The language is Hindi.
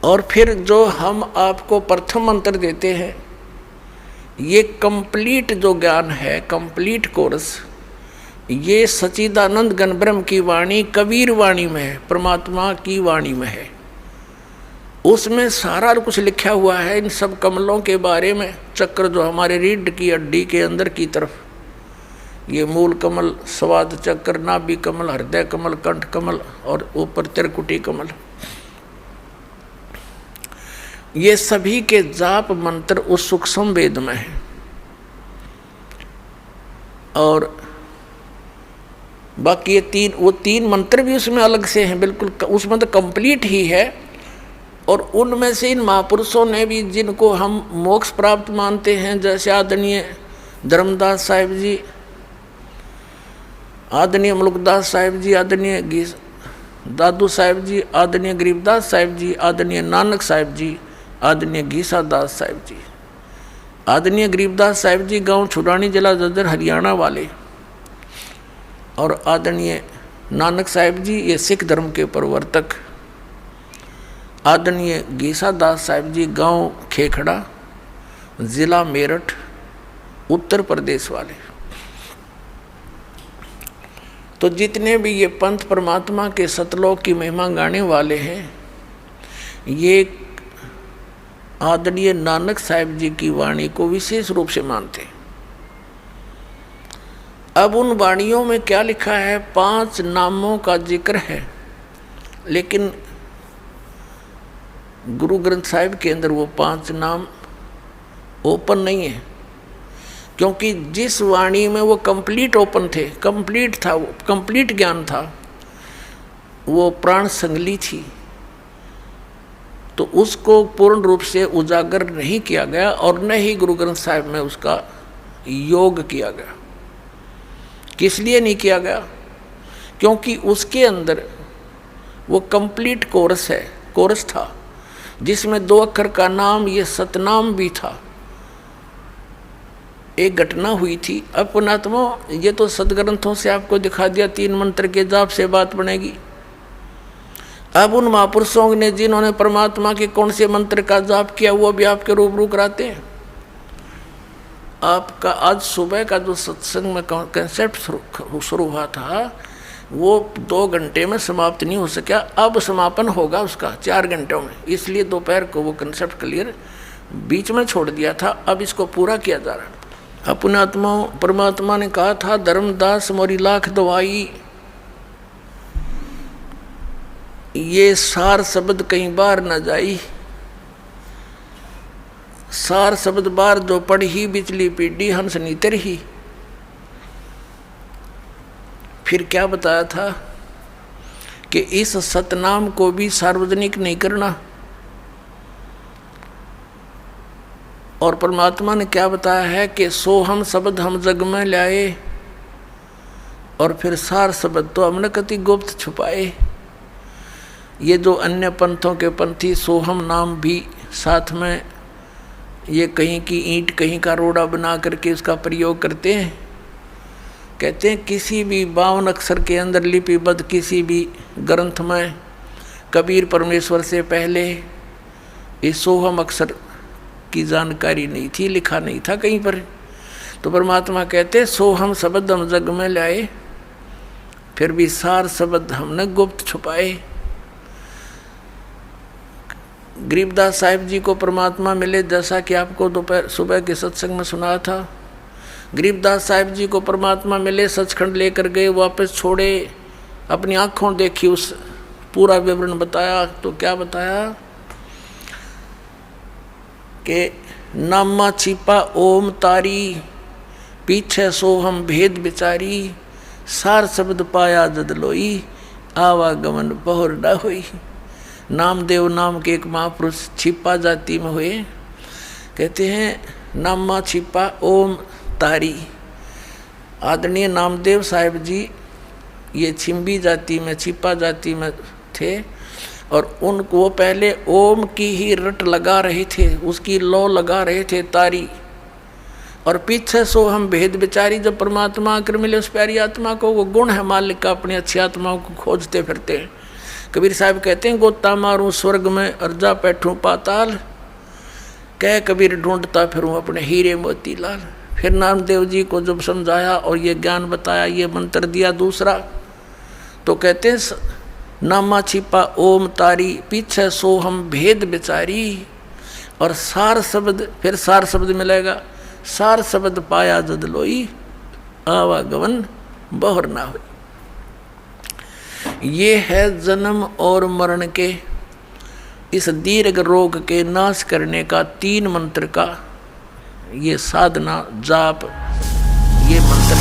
और फिर जो हम आपको प्रथम मंत्र देते हैं, ये कंप्लीट जो ज्ञान है, कंप्लीट कोर्स, ये सच्चिदानंद घन ब्रह्म की वाणी कबीर वाणी में है, परमात्मा की वाणी में है। उसमें सारा कुछ लिखा हुआ है इन सब कमलों के बारे में। चक्र जो हमारे रीढ़ की हड्डी के अंदर की तरफ, ये मूल कमल, स्वाद चक्र, नाभि कमल, हृदय कमल, कंठ कमल और ऊपर त्रिकुटी कमल, ये सभी के जाप मंत्र उस सूक्ष्म वेद में है। और बाकी ये वो तीन मंत्र भी उसमें अलग से हैं, बिल्कुल उसमें तो कंप्लीट ही है। और उनमें से इन महापुरुषों ने भी, जिनको हम मोक्ष प्राप्त मानते हैं, जैसे आदरणीय धर्मदास साहिब जी, आदरणीय मुल्कदास साहिब जी, आदरणीय दादू साहिब जी, आदरणीय गरीबदास साहिब जी, आदरणीय नानक साहिब जी, आदरणीय घीसा दास साहिब जी। आदरणीय गरीबदास साहिब जी गांव छुड़ानी, जिला जज्जर, हरियाणा वाले, और आदरणीय नानक साहिब जी ये सिख धर्म के प्रवर्तक। आदरणीय घीसा दास साहिब जी गांव खेखड़ा, जिला मेरठ, उत्तर प्रदेश वाले। तो जितने भी ये पंथ परमात्मा के सतलोक की महिमा गाने वाले हैं, ये आदरणीय नानक साहिब जी की वाणी को विशेष रूप से मानते हैं। अब उन वाणियों में क्या लिखा है? 5 नामों का जिक्र है, लेकिन गुरु ग्रंथ साहिब के अंदर वो 5 नाम ओपन नहीं है, क्योंकि जिस वाणी में वो कंप्लीट ओपन थे, कंप्लीट था, वो कंप्लीट ज्ञान था, वो प्राण संगली थी, तो उसको पूर्ण रूप से उजागर नहीं किया गया और न ही गुरु ग्रंथ साहिब में उसका योग किया गया। किस लिए नहीं किया गया? क्योंकि उसके अंदर वो कंप्लीट कोरस है, कोरस था, जिसमें 2 अक्षर का नाम, ये सतनाम भी था। एक घटना हुई थी। अब पुणात्मा, ये तो सदग्रंथों से आपको दिखा दिया, 3 मंत्र के जाप से बात बनेगी। अब उन महापुरुषों ने जिन्होंने परमात्मा के कौन से मंत्र का जाप किया, वो भी आपके रूबरू कराते हैं। आपका आज सुबह का जो सत्संग में कंसेप्ट शुरू हुआ था, वो 2 घंटे में समाप्त नहीं हो सका। अब समापन होगा उसका 4 घंटों में, इसलिए दोपहर को वो कंसेप्ट क्लियर बीच में छोड़ दिया था। अब इसको पूरा किया जा रहा है। अपने आत्मा परमात्मा ने कहा था, धर्मदास मोरी लाख दवाई, ये सार शब्द कहीं बार न जाई, सार शब्द बार जो पढ़ी, बिचली पीढ़ी हंस नीतर ही। फिर क्या बताया था कि इस सतनाम को भी सार्वजनिक नहीं करना। और परमात्मा ने क्या बताया है कि सोहम शब्द हम जग में लाए, और फिर सार शब्द तो हमने कति गुप्त छुपाए। ये जो अन्य पंथों के पंथी सोहम नाम भी साथ में ये कहीं की ईंट कहीं का रोड़ा बना करके उसका प्रयोग करते हैं। कहते हैं किसी भी 52 अक्षर के अंदर लिपिबद्ध किसी भी ग्रंथ में कबीर परमेश्वर से पहले इस सोहम अक्षर की जानकारी नहीं थी, लिखा नहीं था कहीं पर। तो परमात्मा कहते सोहम शब्द हम जग में लाए, फिर भी सार शब्द हमने गुप्त छुपाए। गरीबदास साहिब जी को परमात्मा मिले, जैसा कि आपको दोपहर सुबह के सत्संग में सुना था। गरीबदास साहिब जी को परमात्मा मिले, सचखंड लेकर गए, वापस छोड़े, अपनी आँखों देखी, उस पूरा विवरण बताया। तो क्या बताया कि नामा छिपा ओम तारी, पीछे सोहम भेद बिचारी, सार शब्द पाया जद लोई, आवागमन बहुर न हुई। नामदेव नाम के एक महापुरुष छिपा जाति में हुए। कहते हैं नामा छिपा ओम तारी। आदरणीय नामदेव साहिब जी ये छिंबी जाति में, छिपा जाति में थे, और उनको पहले ओम की ही रट लगा रहे थे, उसकी लौ लगा रहे थे तारी, और पीछे सो हम भेद बिचारी। जब परमात्मा आकर मिले उस प्यारी आत्मा को, वो गुण है मालिक का, अपनी अच्छी आत्माओं को खोजते फिरते हैं। कबीर साहब कहते हैं गोता मारूं स्वर्ग में और जा बैठूं पाताल, कह कबीर ढूंढता फिरूं अपने हीरे मोतीलाल। फिर नामदेव जी को जब समझाया और ये ज्ञान बताया, ये मंत्र दिया दूसरा, तो कहते हैं नामा छिपा ओम तारी, पीछे सो हम भेद बिचारी। और सार शब्द, फिर सार शब्द मिलेगा, सार शब्द पाया जद लोई, आवागमन बहुर ना हुई। ये है जन्म और मरण के, इस दीर्घ रोग के नाश करने का 3 मंत्र का ये साधना जाप, ये मंत्र